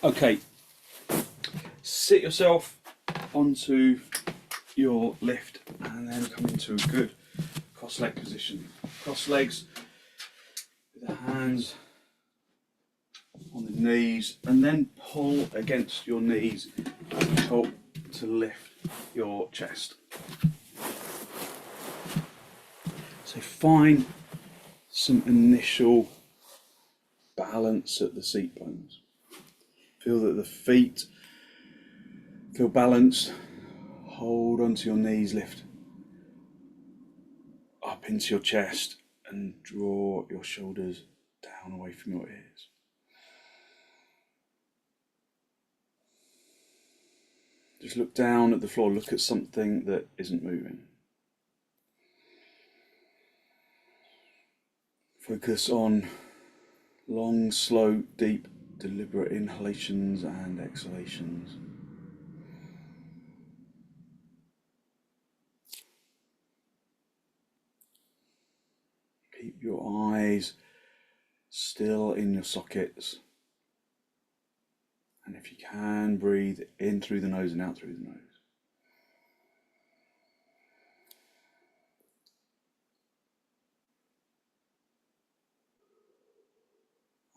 Okay, sit yourself onto your lift and then come into a good cross leg position. Cross legs with the hands on the knees and then pull against your knees and help to lift your chest. So find some initial balance at the seat bones. Feel that the feet feel balanced. Hold onto your knees, lift up into your chest and draw your shoulders down away from your ears. Just look down at the floor, look at something that isn't moving. Focus on long, slow, deep, deliberate inhalations and exhalations. Keep your eyes still in your sockets. And if you can, breathe in through the nose and out through the nose.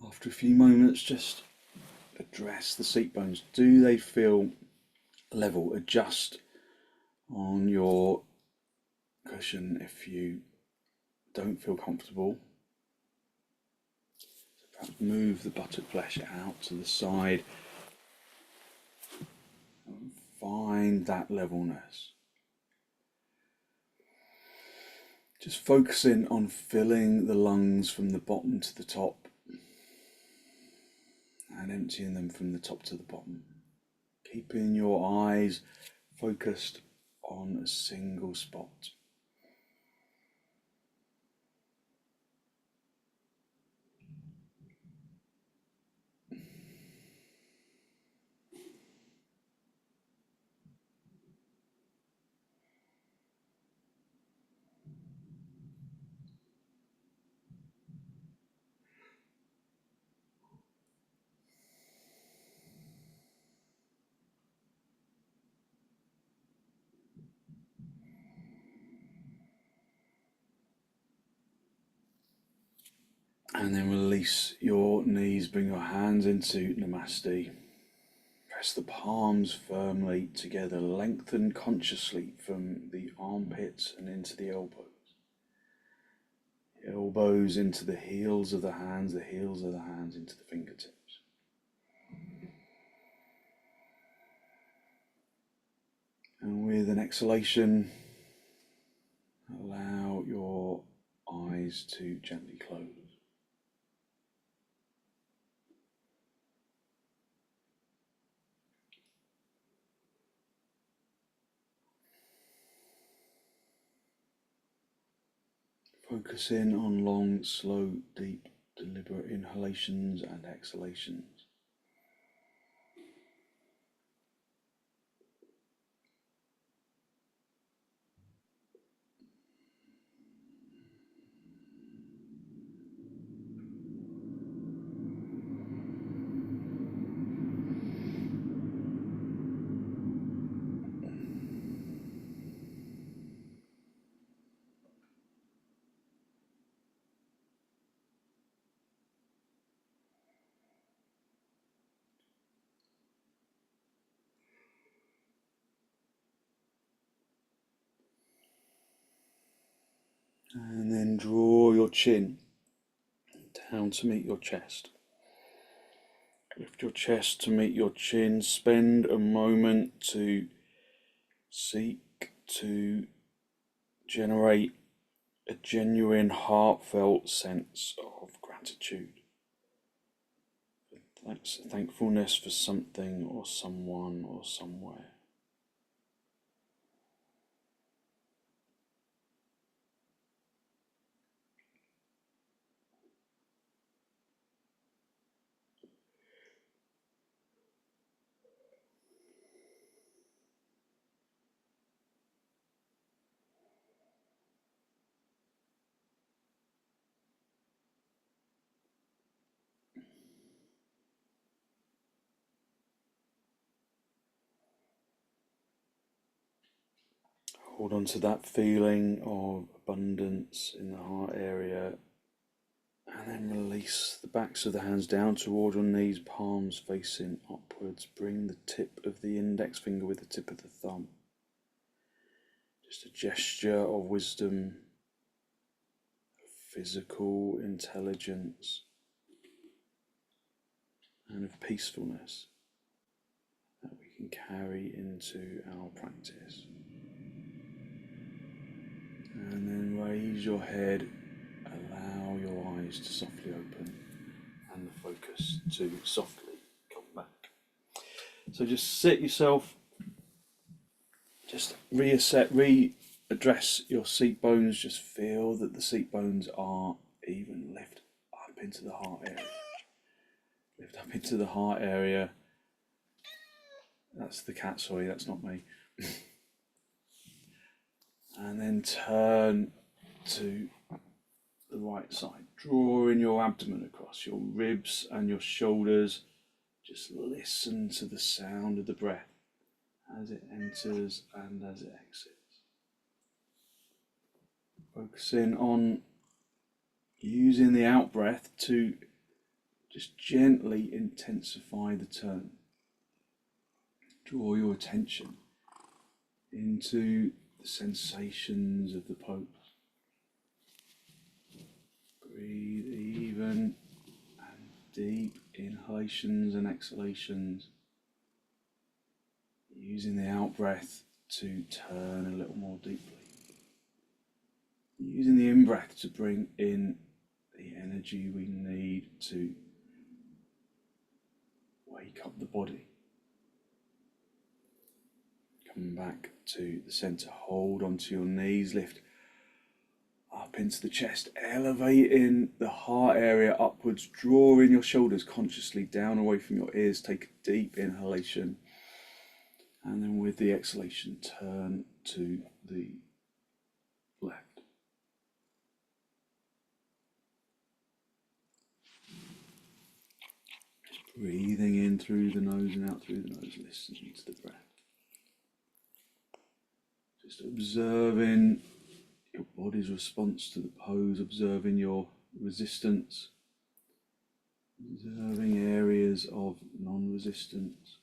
After a few moments, just address the seat bones. Do they feel level? Adjust on your cushion if you don't feel comfortable. So perhaps move the buttock flesh out to the side and find that levelness. Just focusing on filling the lungs from the bottom to the top and emptying them from the top to the bottom. Keeping your eyes focused on a single spot. And then release your knees, bring your hands into Namaste. Press the palms firmly together, lengthen consciously from the armpits and into the elbows. Elbows into the heels of the hands into the fingertips. And with an exhalation, allow your eyes to gently close. Focus in on long, slow, deep, deliberate inhalations and exhalations. And then draw your chin down to meet your chest. Lift your chest to meet your chin. Spend a moment to seek to generate a genuine, heartfelt sense of gratitude. Thankfulness for something or someone or somewhere. Hold on to that feeling of abundance in the heart area, and then release the backs of the hands down toward your knees, palms facing upwards. Bring the tip of the index finger with the tip of the thumb. Just a gesture of wisdom, of physical intelligence, and of peacefulness that we can carry into our practice. And then raise your head, allow your eyes to softly open and the focus to softly come back. So just sit yourself, just readdress your seat bones, just feel that the seat bones are even. Lift up into the heart area. Lift up into the heart area. That's the cat, sorry, that's not me. And then turn to the right side. Draw in your abdomen across your ribs and your shoulders. Just listen to the sound of the breath as it enters and as it exits. Focusing on using the out breath to just gently intensify the turn. Draw your attention into the sensations of the pose. Breathe even and deep inhalations and exhalations, using the out breath to turn a little more deeply. Using the in breath to bring in the energy we need to wake up the body. Come back to the center, hold onto your knees, lift up into the chest, elevating the heart area upwards, draw in your shoulders consciously down away from your ears, take a deep inhalation, and then with the exhalation turn to the left. Just breathing in through the nose and out through the nose, listening to the breath. Just observing your body's response to the pose, observing your resistance, observing areas of non-resistance.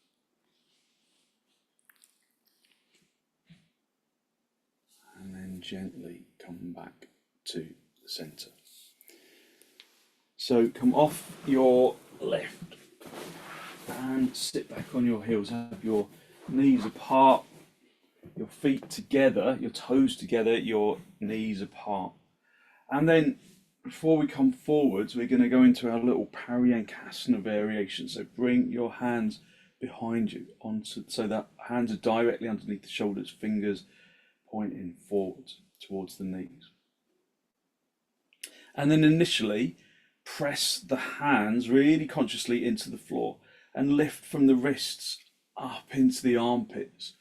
And then gently come back to the center. So come off your left and sit back on your heels. Have your knees apart, your feet together, your toes together, your knees apart. And then before we come forwards, we're going to go into our little bhujangasana variation. So bring your hands behind you so that hands are directly underneath the shoulders, fingers pointing forwards towards the knees. And then initially press the hands really consciously into the floor and lift from the wrists up into the armpits.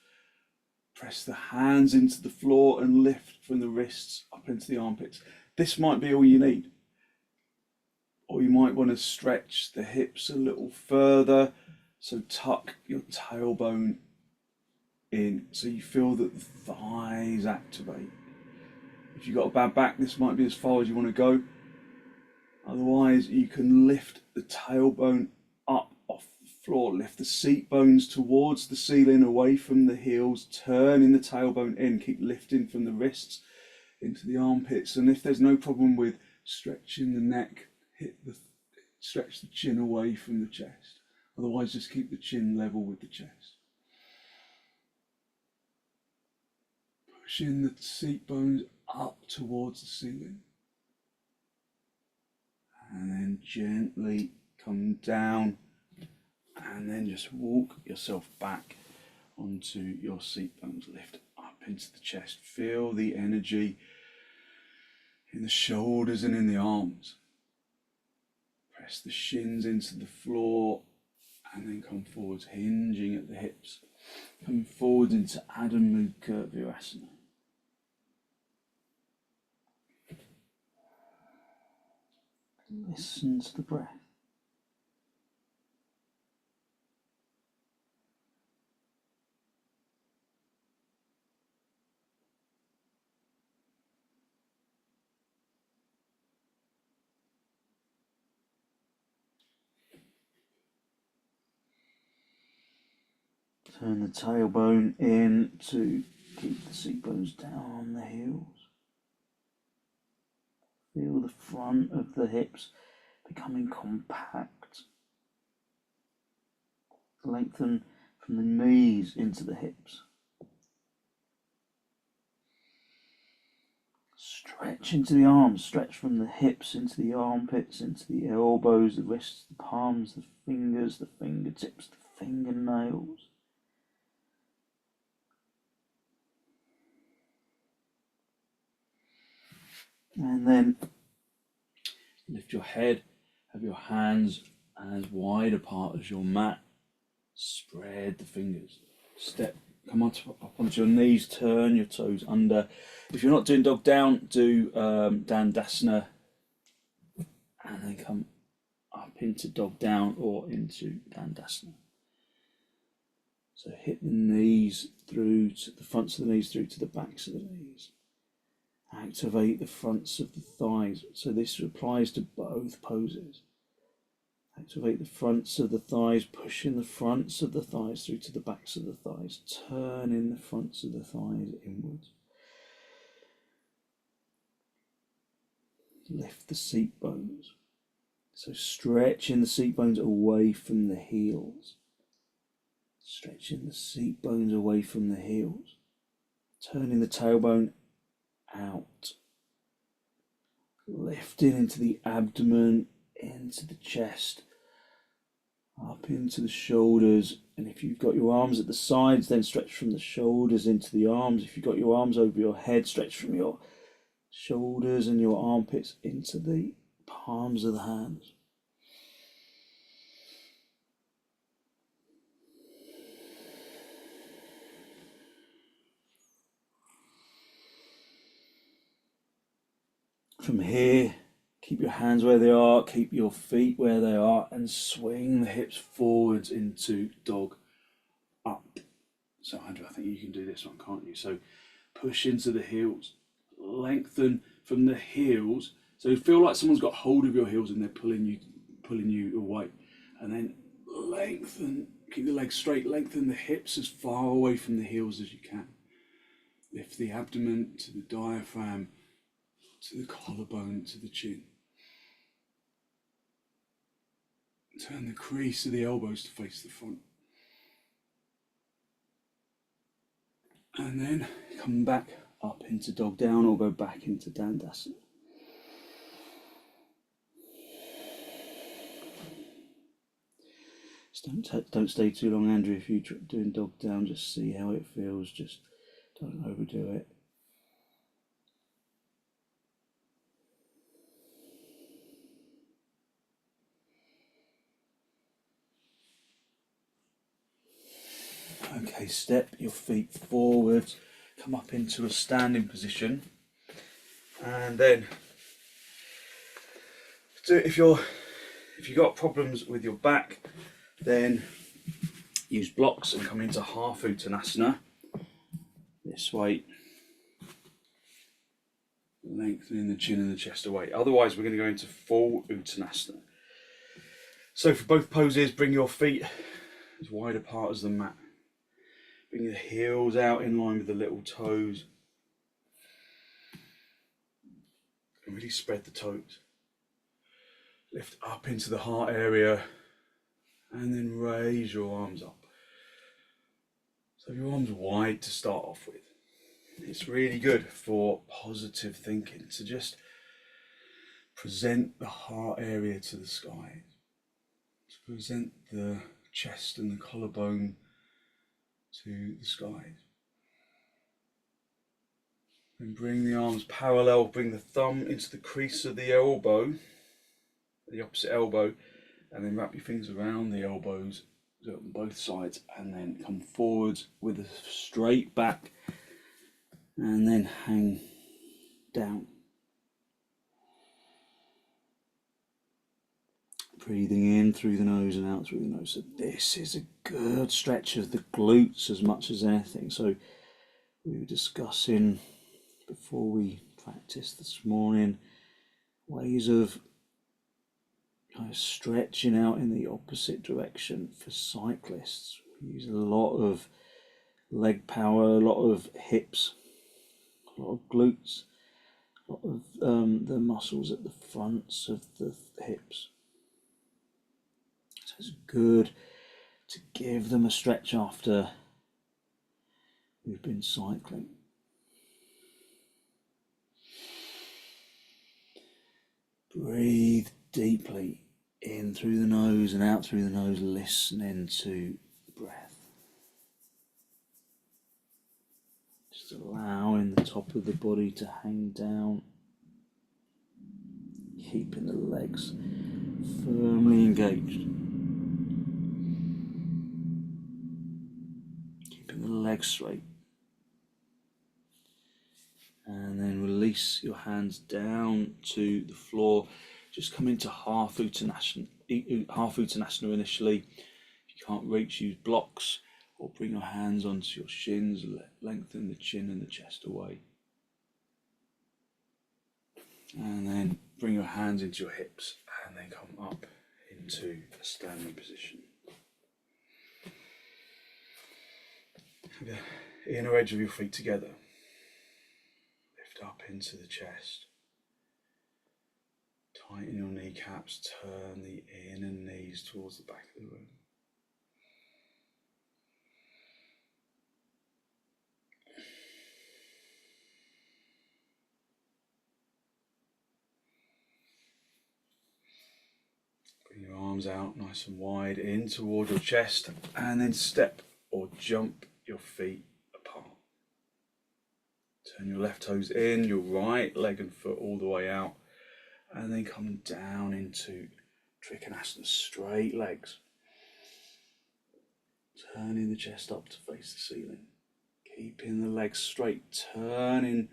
Press the hands into the floor and lift from the wrists up into the armpits. This might be all you need. Or you might want to stretch the hips a little further. So tuck your tailbone in so you feel that the thighs activate. If you've got a bad back, this might be as far as you want to go. Otherwise, you can lift the tailbone up off the floor. Lift the seat bones towards the ceiling, away from the heels. Turning the tailbone in. Keep lifting from the wrists into the armpits. And if there's no problem with stretching the neck, stretch the chin away from the chest. Otherwise, just keep the chin level with the chest. Pushing the seat bones up towards the ceiling. And then gently come down and then just walk yourself back onto your seat bones. Lift up into the chest. Feel the energy in the shoulders and in the arms. Press the shins into the floor and then come forwards, hinging at the hips. Come forwards into Adho Mukha Virasana. Listen to the breath. Turn the tailbone in to keep the seat bones down on the heels. Feel the front of the hips becoming compact. Lengthen from the knees into the hips. Stretch into the arms, stretch from the hips into the armpits, into the elbows, the wrists, the palms, the fingers, the fingertips, the fingernails. And then lift your head, have your hands as wide apart as your mat. Spread the fingers. Come up onto your knees, turn your toes under. If you're not doing dog down, do dandasana, and then come up into dog down or into dandasana. So hit the knees through to the fronts of the knees through to the backs of the knees. Activate the fronts of the thighs. So this applies to both poses. Activate the fronts of the thighs, pushing the fronts of the thighs through to the backs of the thighs, turning the fronts of the thighs inwards. Lift the seat bones. So stretching the seat bones away from the heels. Stretching the seat bones away from the heels. Turning the tailbone out. Lifting into the abdomen, into the chest, up into the shoulders. And if you've got your arms at the sides, then stretch from the shoulders into the arms. If you've got your arms over your head, stretch from your shoulders and your armpits into the palms of the hands. From here, keep your hands where they are, keep your feet where they are, and swing the hips forwards into dog up. So Andrew, I think you can do this one, can't you? So push into the heels, lengthen from the heels. So feel like someone's got hold of your heels and they're pulling you away. And then lengthen, keep the legs straight, lengthen the hips as far away from the heels as you can. Lift the abdomen to the diaphragm, to the collarbone, to the chin. Turn the crease of the elbows to face the front. And then come back up into dog down or go back into dandasana. Don't stay too long, Andrew. If you're doing dog down, just see how it feels. Just don't overdo it. Okay, step your feet forward, come up into a standing position, and then if you've got problems with your back, then use blocks and come into half uttanasana. This way, lengthening the chin and the chest away. Otherwise, we're going to go into full uttanasana. So for both poses, bring your feet as wide apart as the mat. Bring the heels out in line with the little toes. And really spread the toes. Lift up into the heart area and then raise your arms up. So your arms wide to start off with. It's really good for positive thinking to just present the heart area to the sky. To present the chest and the collarbone to the skies. And bring the arms parallel, bring the thumb into the crease of the elbow, the opposite elbow, and then wrap your fingers around the elbows on both sides, and then come forwards with a straight back, and then hang down. Breathing in through the nose and out through the nose. So this is a good stretch of the glutes as much as anything. So we were discussing before we practiced this morning ways of kind of stretching out in the opposite direction for cyclists. Use a lot of leg power, a lot of hips, a lot of glutes, a lot of the muscles at the fronts of the hips. So it's good to give them a stretch after we've been cycling. Breathe deeply in through the nose and out through the nose, listening to the breath. Just allowing the top of the body to hang down, keeping the legs firmly engaged. Keeping the legs straight. And then release your hands down to the floor. Just come into half uttanasana initially. If you can't reach, use blocks or bring your hands onto your shins. Lengthen the chin and the chest away. And then bring your hands into your hips and then come up into a standing position. Have the inner edge of your feet together. Up into the chest. Tighten your kneecaps, turn the inner knees towards the back of the room. Bring your arms out nice and wide in toward your chest, and then step or jump your feet apart. Turn your left toes in, your right leg and foot all the way out, and then come down into trikonasana, straight legs. Turning the chest up to face the ceiling. Keeping the legs straight, turning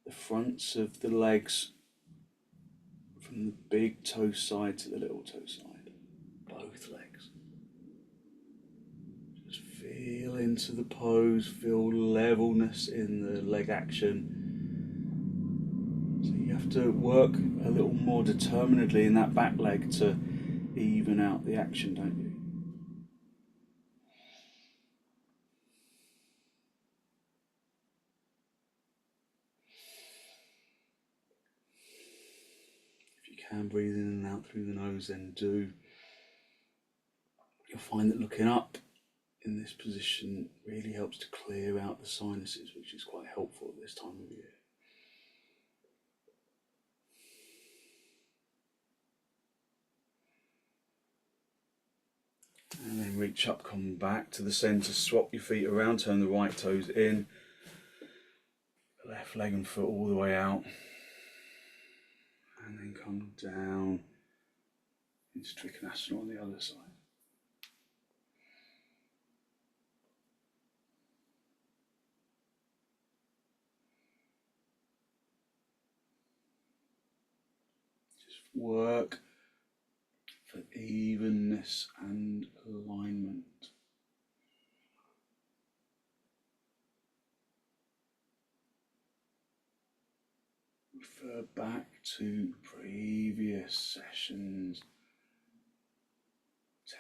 the fronts of the legs from the big toe side to the little toe side. Both legs. Just feel into the pose, feel levelness in the leg action. So you have to work a little more determinedly in that back leg to even out the action, don't you? If you can breathe in and out through the nose, then do. You'll find that looking up in this position really helps to clear out the sinuses, which is quite helpful at this time of year. And then reach up, come back to the centre, swap your feet around, turn the right toes in, left leg and foot all the way out, and then come down into trikonasana on the other side. Just work for evenness and alignment. Refer back to previous sessions,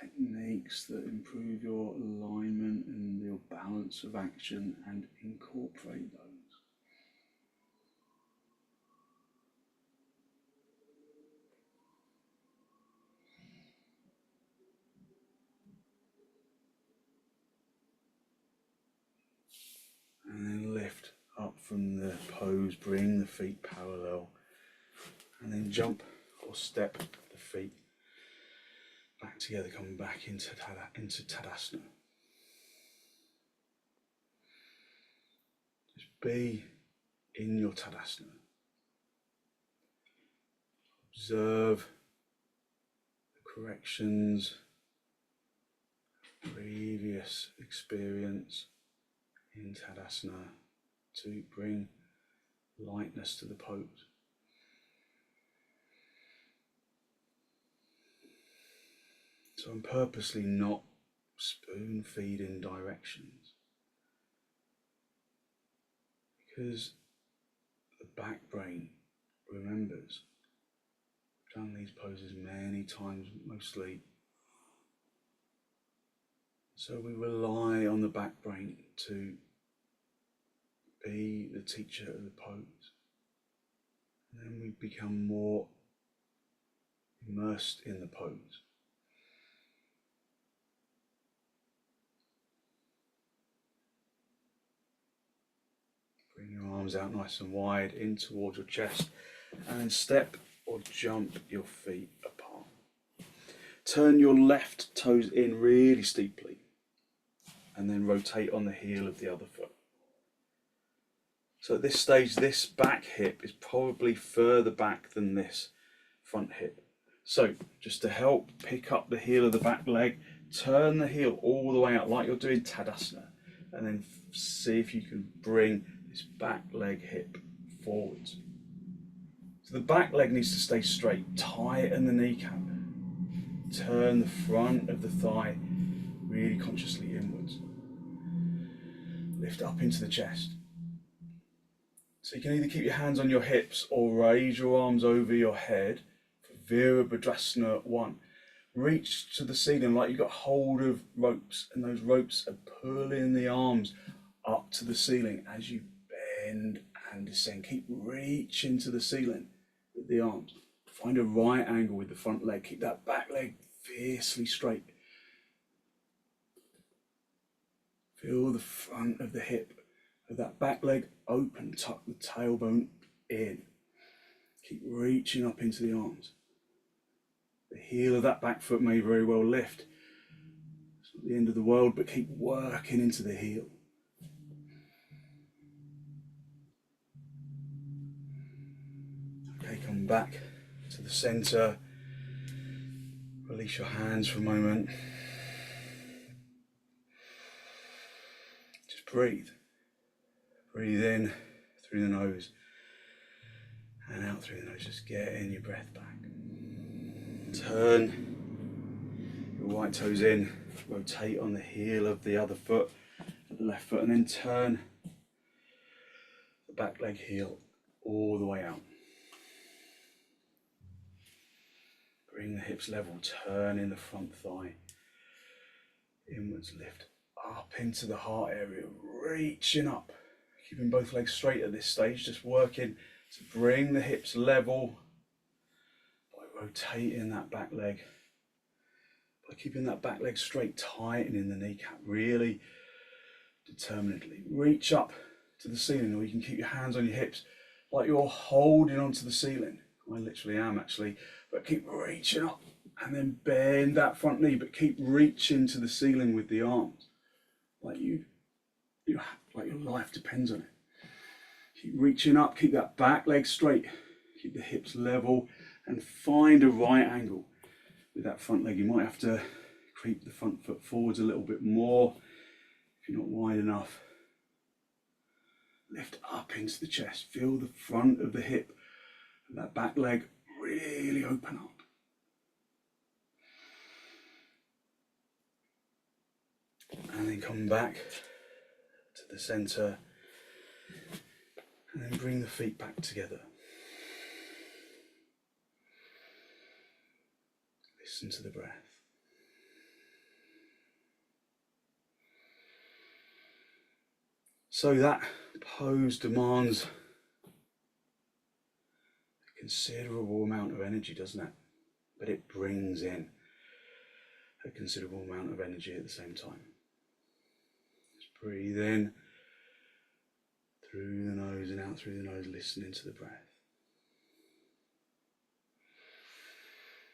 techniques that improve your alignment and your balance of action, and incorporate those. And then lift up from the pose, bring the feet parallel, and then jump or step the feet back together, coming back into Tadasana. Just be in your Tadasana. Observe the corrections, previous experience in Tadasana to bring lightness to the pose. So I'm purposely not spoon feeding directions, because the back brain remembers. I've done these poses many times, mostly So we rely on the back brain to be the teacher of the pose. And then we become more immersed in the pose. Bring your arms out nice and wide in towards your chest, and then step or jump your feet apart. Turn your left toes in really steeply, and then rotate on the heel of the other foot. So at this stage, this back hip is probably further back than this front hip. So just to help pick up the heel of the back leg, turn the heel all the way out like you're doing Tadasana, and then see if you can bring this back leg hip forwards. So the back leg needs to stay straight, tighten the kneecap, turn the front of the thigh really consciously inwards. Lift up into the chest. So you can either keep your hands on your hips or raise your arms over your head for Virabhadrasana 1. Reach to the ceiling like you've got hold of ropes, and those ropes are pulling the arms up to the ceiling as you bend and descend. Keep reaching to the ceiling with the arms. Find a right angle with the front leg. Keep that back leg fiercely straight. Feel the front of the hip of that back leg open. Tuck the tailbone in. Keep reaching up into the arms. The heel of that back foot may very well lift. It's not the end of the world, but keep working into the heel. Okay, come back to the center. Release your hands for a moment. Just breathe. Breathe in through the nose and out through the nose. Just getting your breath back. Turn your right toes in. Rotate on the heel of the other foot, the left foot, and then turn the back leg heel all the way out. Bring the hips level, turn in the front thigh. Inwards, lift up into the heart area, reaching up. Keeping both legs straight at this stage, just working to bring the hips level by rotating that back leg. By keeping that back leg straight, tightening the kneecap really determinedly. Reach up to the ceiling, or you can keep your hands on your hips like you're holding onto the ceiling. I literally am actually, but keep reaching up and then bend that front knee, but keep reaching to the ceiling with the arms like like your life depends on it. Keep reaching up, keep that back leg straight, keep the hips level, and find a right angle with that front leg. You might have to creep the front foot forwards a little bit more if you're not wide enough. Lift up into the chest, feel the front of the hip and that back leg really open up. And then come back to the center and then bring the feet back together. Listen to the breath. So that pose demands a considerable amount of energy, doesn't it? But it brings in a considerable amount of energy at the same time. Just breathe in through the nose and out through the nose, listening to the breath.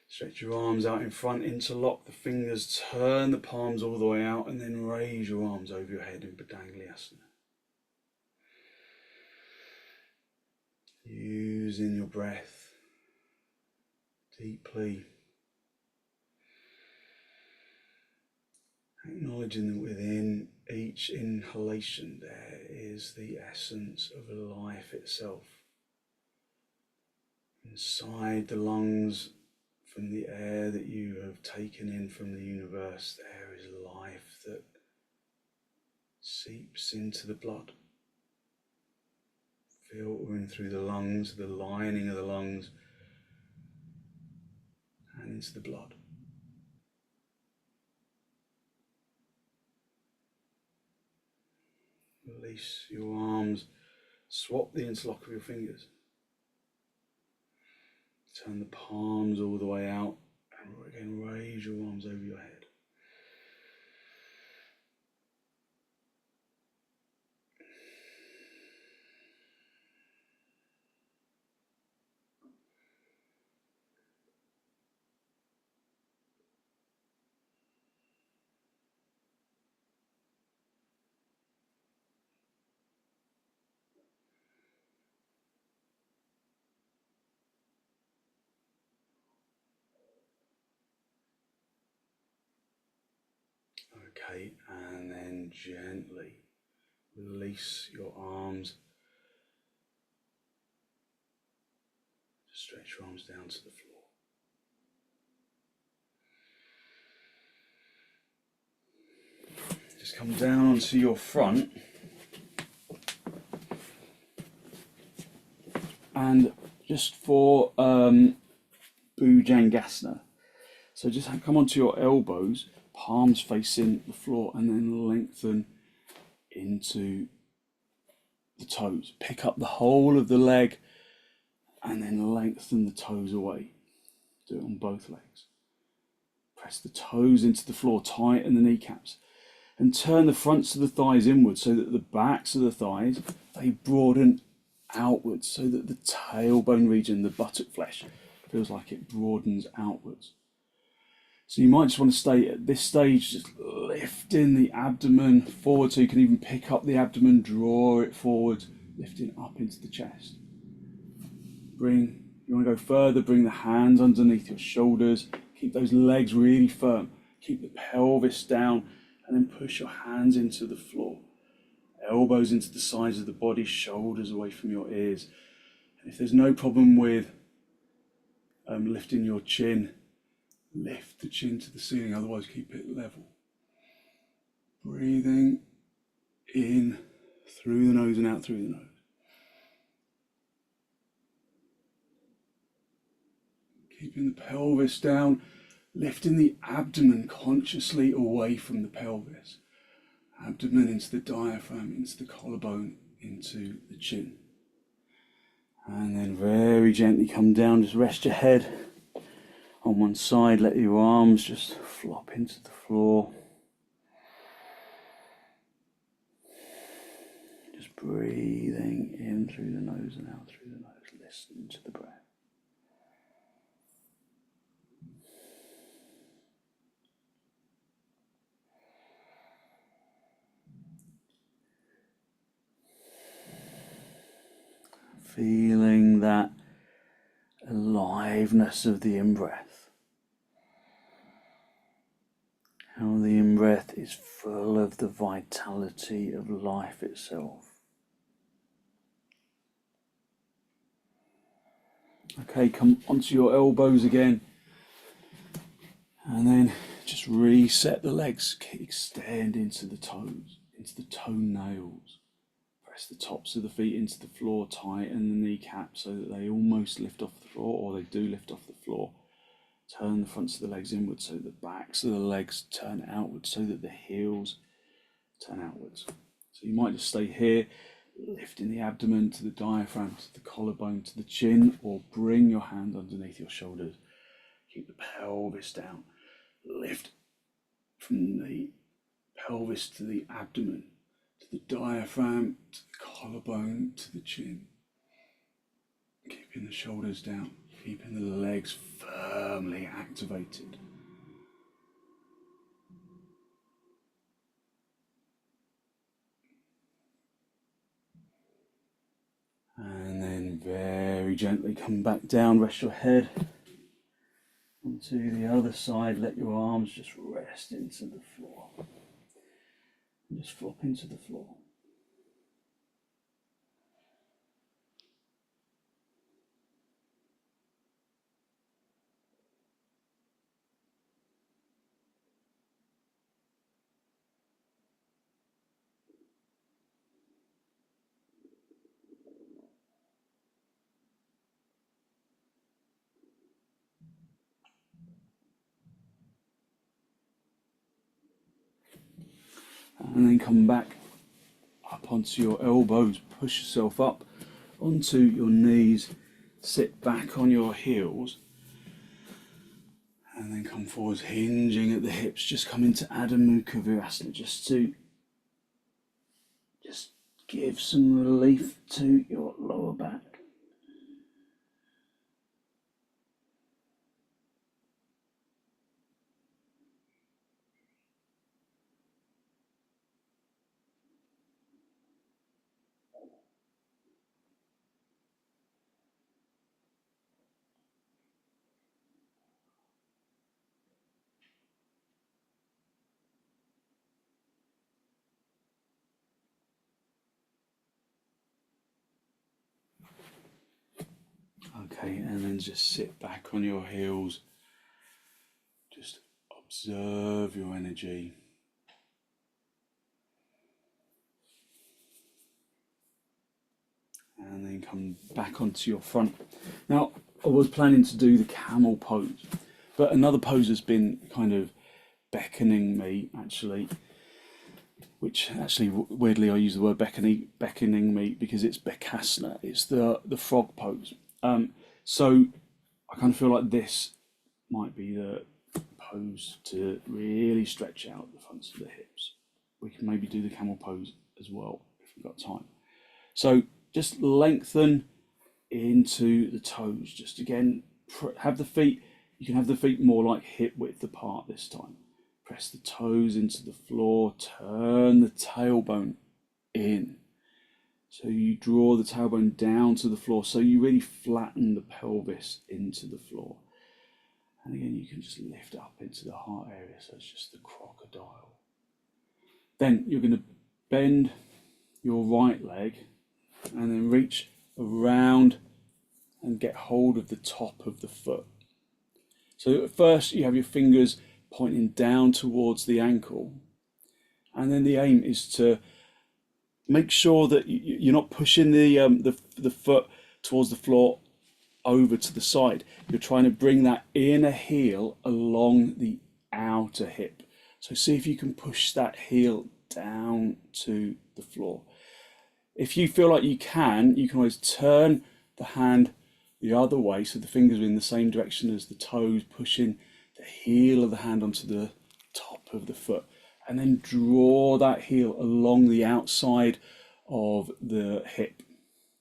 Stretch your arms out in front, interlock the fingers, turn the palms all the way out, and then raise your arms over your head in baddangulyasana. Using your breath deeply, acknowledging that within each inhalation there is the essence of life itself. Inside the lungs, from the air that you have taken in from the universe, there is life that seeps into the blood, filtering through the lungs, the lining of the lungs, and into the blood. Release your arms. Swap the interlock of your fingers. Turn the palms all the way out, and again raise your arms over your head. Okay, and then gently release your arms. Just stretch your arms down to the floor. Just come down onto your front. And just for bhujangasana, so just come onto your elbows, palms facing the floor, and then lengthen into the toes. Pick up the whole of the leg and then lengthen the toes away. Do it on both legs. Press the toes into the floor, tighten the kneecaps, and turn the fronts of the thighs inwards so that the backs of the thighs, they broaden outwards, so that the tailbone region, the buttock flesh, feels like it broadens outwards. So you might just want to stay at this stage, just lifting the abdomen forward, so you can even pick up the abdomen, draw it forward, lifting up into the chest. You want to go further, bring the hands underneath your shoulders, keep those legs really firm, keep the pelvis down, and then push your hands into the floor. Elbows into the sides of the body, shoulders away from your ears. And if there's no problem with lifting your chin, lift the chin to the ceiling, otherwise keep it level. Breathing in through the nose and out through the nose. Keeping the pelvis down, lifting the abdomen consciously away from the pelvis. Abdomen into the diaphragm, into the collarbone, into the chin. And then very gently come down, just rest your head on one side, let your arms just flop into the floor. Just breathing in through the nose and out through the nose, listening to the breath. Feeling that aliveness of the in-breath. How the in-breath is full of the vitality of life itself. Okay, come onto your elbows again. And then just reset the legs, extend into the toes, into the toenails. Press the tops of the feet into the floor, tighten the kneecaps so that they almost lift off the floor, or they do lift off the floor. Turn the fronts of the legs inwards so the backs of the legs turn outwards, so that the heels turn outwards. So you might just stay here, lifting the abdomen to the diaphragm, to the collarbone, to the chin, or bring your hand underneath your shoulders. Keep the pelvis down. Lift from the pelvis to the abdomen, to the diaphragm, to the collarbone, to the chin. Keeping the shoulders down, keeping the legs firmly activated. And then very gently come back down, rest your head onto the other side, let your arms just rest into the floor. And just flop into the floor. And then come back up up onto your elbows, push yourself up onto your knees, sit back on your heels, and then come forwards, hinging at the hips. Just come into Adho Mukha Virasana, just to give some relief to your lower back. Okay, and then just sit back on your heels. Just observe your energy. And then come back onto your front. Now, I was planning to do the camel pose, but another pose has been kind of beckoning me, actually, which actually, weirdly, I use the word beckoning me because it's bhekasana. It's the frog pose. So I kind of feel like this might be the pose to really stretch out the fronts of the hips. We can maybe do the camel pose as well if we've got time. So just lengthen into the toes. Just again, have the feet, you can have the feet more like hip width apart this time. Press the toes into the floor, turn the tailbone in. So you draw the tailbone down to the floor, so you really flatten the pelvis into the floor. And again, you can just lift up into the heart area, so it's just the crocodile. Then you're going to bend your right leg and then reach around and get hold of the top of the foot. So at first you have your fingers pointing down towards the ankle, and then the aim is to make sure that you're not pushing the foot towards the floor over to the side. You're trying to bring that inner heel along the outer hip. So see if you can push that heel down to the floor. If you feel like you can always turn the hand the other way, so the fingers are in the same direction as the toes, pushing the heel of the hand onto the top of the foot, and then draw that heel along the outside of the hip.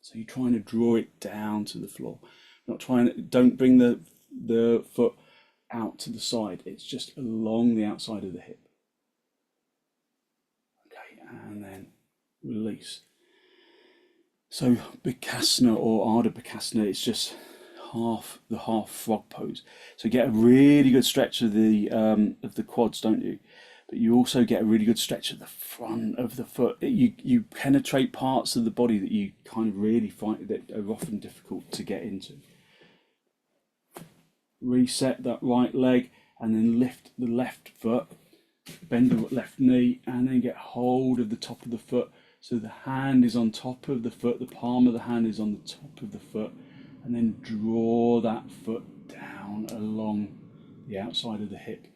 So you're trying to draw it down to the floor. Don't bring the foot out to the side. It's just along the outside of the hip. Okay, and then release. So bhekasana or Ardha Bhekasana, it's just the half frog pose. So you get a really good stretch of the quads, don't you? But you also get a really good stretch of the front of the foot. You penetrate parts of the body that you kind of really find that are often difficult to get into. Reset that right leg and then lift the left foot, bend the left knee, and then get hold of the top of the foot. So the hand is on top of the foot, the palm of the hand is on the top of the foot, and then draw that foot down along the outside of the hip.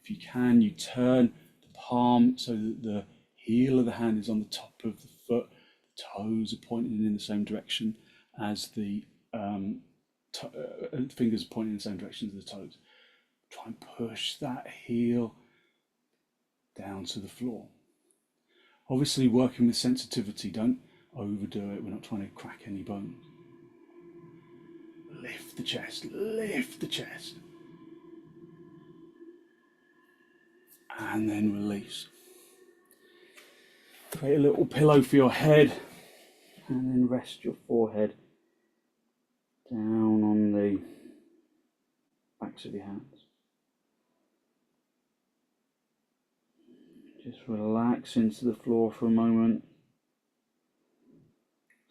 If you can, you turn the palm so that the heel of the hand is on the top of the foot, the toes are pointing in the same direction as the fingers are pointing in the same direction as the toes. Try and push that heel down to the floor. Obviously working with sensitivity, don't overdo it. We're not trying to crack any bones. Lift the chest, lift the chest. And then release. Create a little pillow for your head and then rest your forehead down on the backs of your hands. Just relax into the floor for a moment.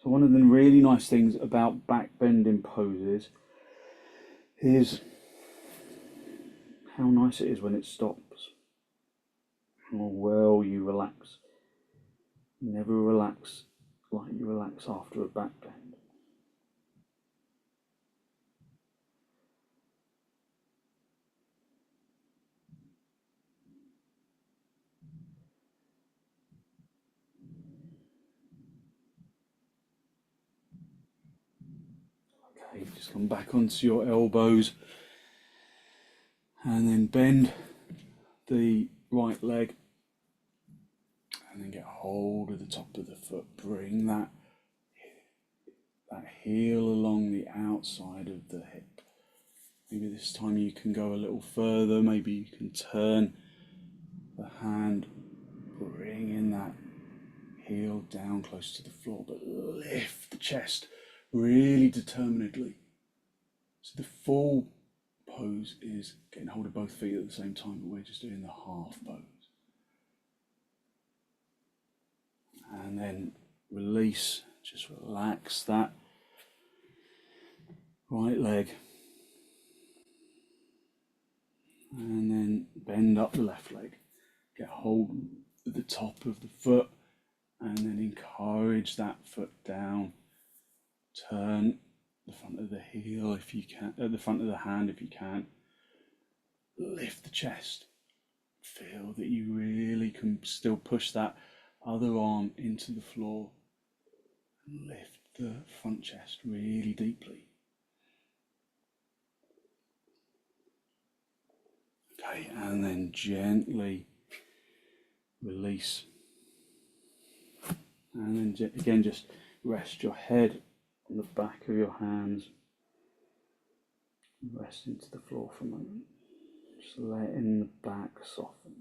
So one of the really nice things about back bending poses is how nice it is when it stops. How well you relax. You never relax like you relax after a back bend. Just come back onto your elbows and then bend the right leg and then get hold of the top of the foot. Bring that heel along the outside of the hip. Maybe this time you can go a little further. Maybe you can turn the hand, bringing that heel down close to the floor, but lift the chest really determinedly. So the full pose is getting hold of both feet at the same time, but we're just doing the half pose. And then release, just relax that right leg. And then bend up the left leg. Get hold of the top of the foot and then encourage that foot down. Turn the front of the heel if you can, the front of the hand if you can. Lift the chest. Feel that you really can still push that other arm into the floor. And lift the front chest really deeply. Okay, and then gently release. And then again, just rest your head on the back of your hands. Rest into the floor for a moment. Just letting the back soften.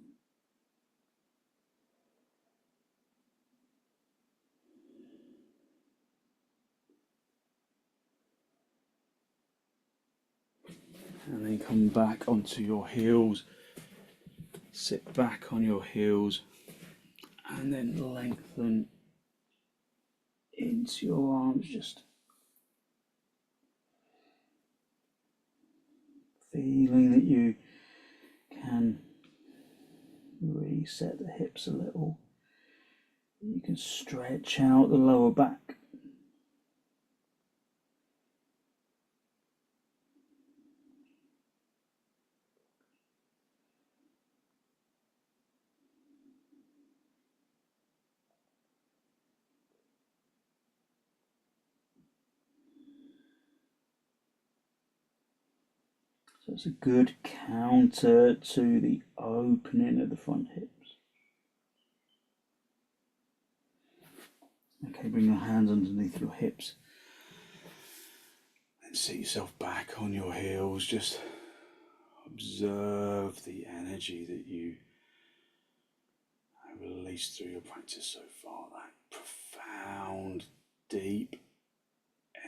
And then come back onto your heels. Sit back on your heels. And then lengthen into your arms, just feeling that you can reset the hips a little. You can stretch out the lower back. So it's a good counter to the opening of the front hips. Okay, bring your hands underneath your hips and sit yourself back on your heels. Just observe the energy that you have released through your practice so far. That profound, deep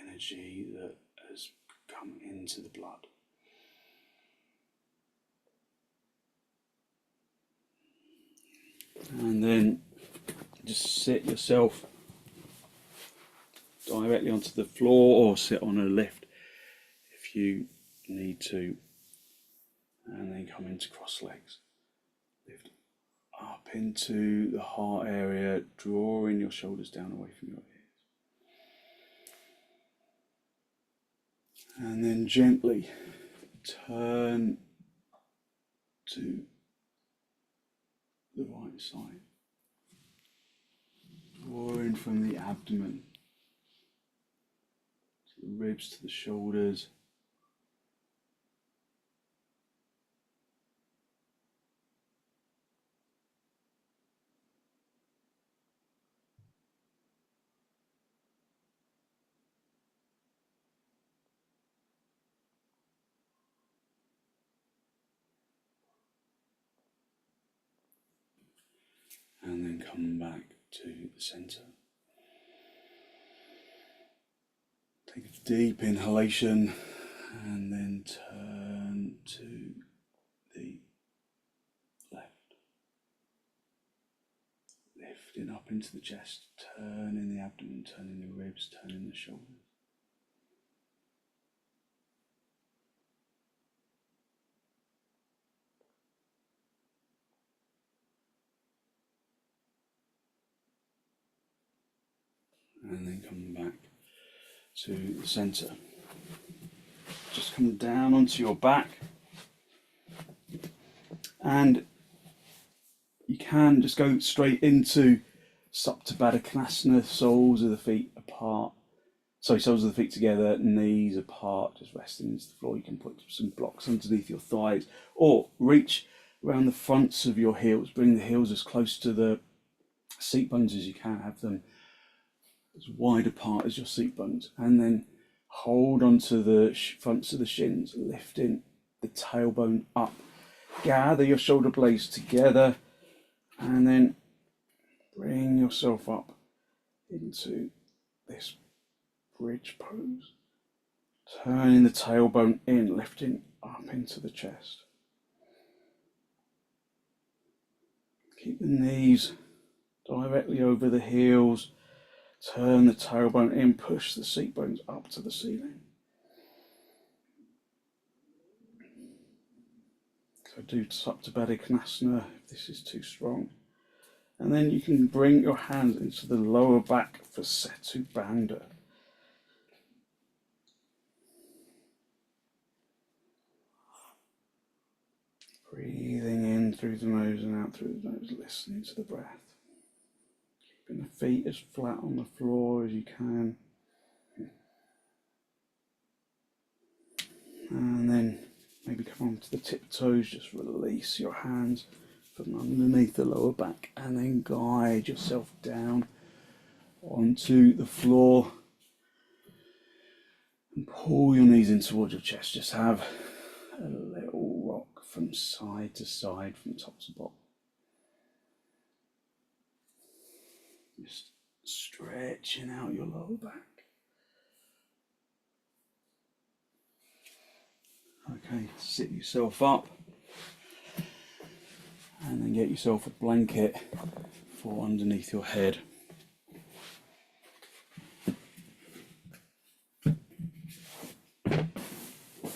energy that has come into the blood. And then just sit yourself directly onto the floor or sit on a lift if you need to. And then come into cross legs. Lift up into the heart area, drawing your shoulders down away from your ears. And then gently turn to the right side, drawing from the abdomen to the ribs, to the shoulders. And then come back to the center. Take a deep inhalation and then turn to the left. Lifting up into the chest, turning the abdomen, turning the ribs, turning the shoulders. And then come back to the center. Just come down onto your back, and you can just go straight into baddangulyasana, soles of the feet apart, So soles of the feet together, knees apart, just resting into the floor. You can put some blocks underneath your thighs or reach around the fronts of your heels. Bring the heels as close to the seat bones as you can. Have them as wide apart as your seat bones. And then hold onto the fronts of the shins, lifting the tailbone up. Gather your shoulder blades together and then bring yourself up into this bridge pose. Turning the tailbone in, lifting up into the chest. Keep the knees directly over the heels. Turn the tailbone in, push the seat bones up to the ceiling. So do baddangulyasana if this is too strong. And then you can bring your hands into the lower back for setubandha. Breathing in through the nose and out through the nose, listening to the breath. Keeping the feet as flat on the floor as you can. And then maybe come onto the tiptoes, just release your hands from underneath the lower back and then guide yourself down onto the floor. And pull your knees in towards your chest. Just have a little rock from side to side, from top to bottom. Just stretching out your lower back. Okay, sit yourself up and then get yourself a blanket for underneath your head.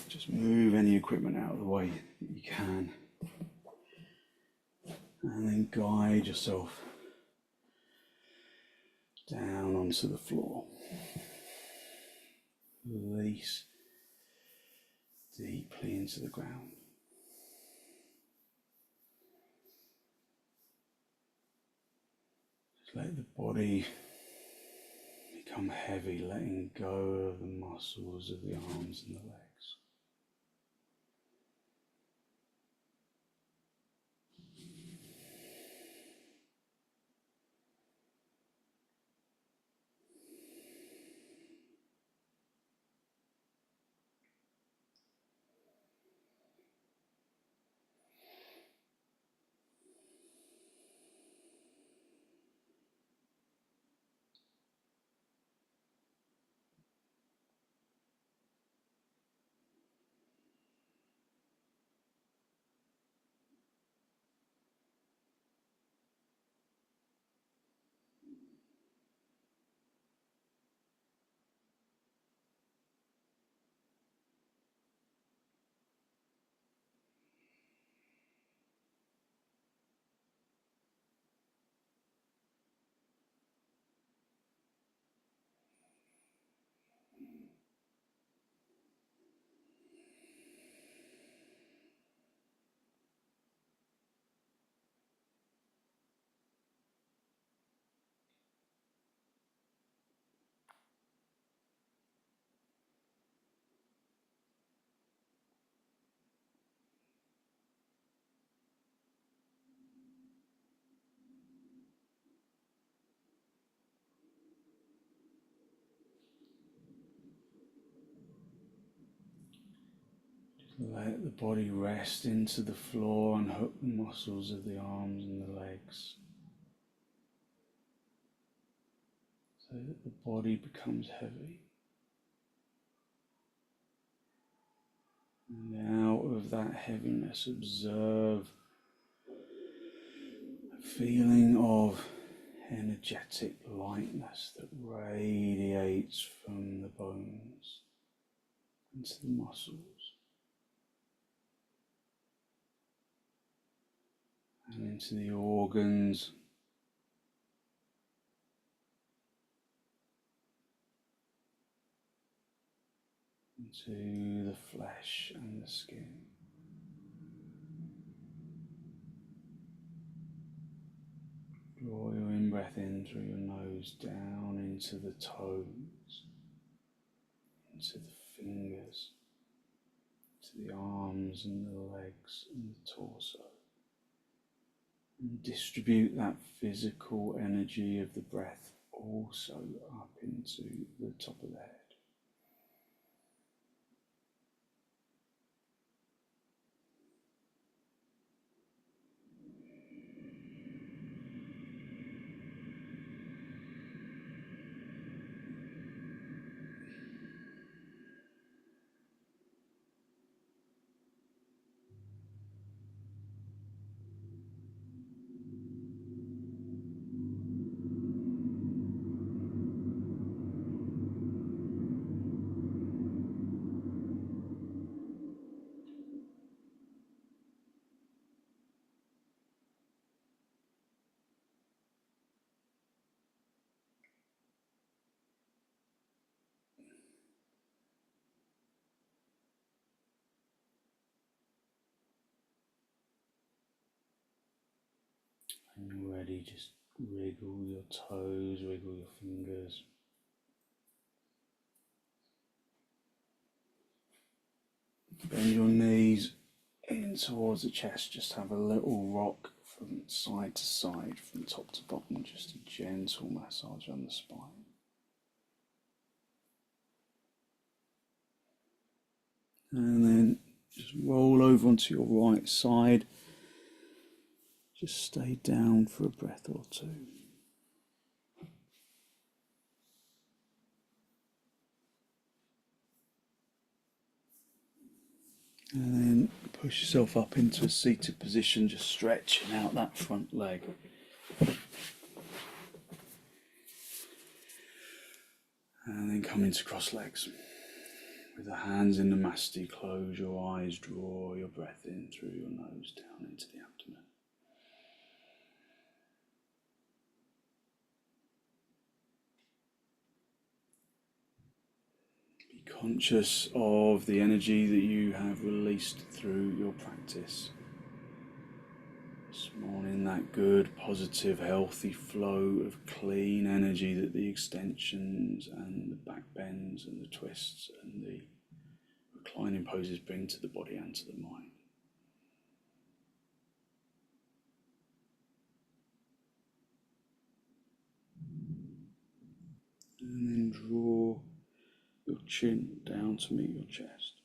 Just move any equipment out of the way that you can and then guide yourself down onto the floor. Release deeply into the ground. Just let the body become heavy, letting go of the muscles of the arms and the legs. Let the body rest into the floor, unhook the muscles of the arms and the legs so that the body becomes heavy. And out of that heaviness, observe a feeling of energetic lightness that radiates from the bones into the muscles and into the organs, into the flesh and the skin. Draw your in-breath in through your nose down into the toes, to the fingers, to the arms and the legs and the torso. And distribute that physical energy of the breath also up into the top of the head. When you're ready, just wriggle your toes, wriggle your fingers. Bend your knees in towards the chest, just have a little rock from side to side, from top to bottom, just a gentle massage on the spine. And then just roll over onto your right side. Just stay down for a breath or two. And then push yourself up into a seated position, just stretching out that front leg. And then come into cross legs. With the hands in the masti, close your eyes, draw your breath in through your nose down into the abdomen. Be conscious of the energy that you have released through your practice. This morning, that good, positive, healthy flow of clean energy that the extensions and the back bends and the twists and the reclining poses bring to the body and to the mind. And then draw your chin down to meet your chest.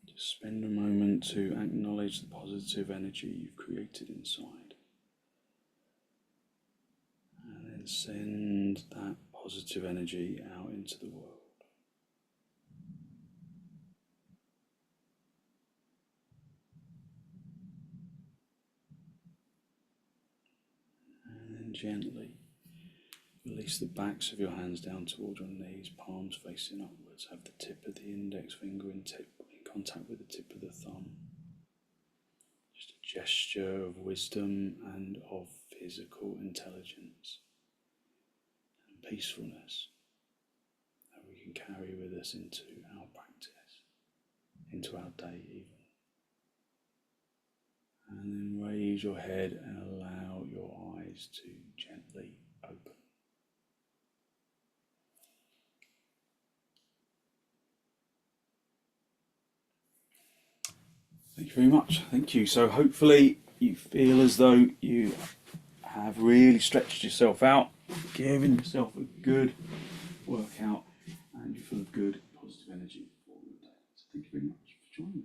Just spend a moment to acknowledge the positive energy you've created inside. And then send that positive energy out into the world. And then gently release the backs of your hands down toward your knees, palms facing upwards. Have the tip of the index finger in contact with the tip of the thumb. Just a gesture of wisdom and of physical intelligence and peacefulness that we can carry with us into our practice, into our day even. And then raise your head and allow your eyes to gently open. Thank you very much. Thank you. So hopefully you feel as though you have really stretched yourself out, giving yourself a good workout, and you feel good, positive energy for your day. So thank you very much for joining me.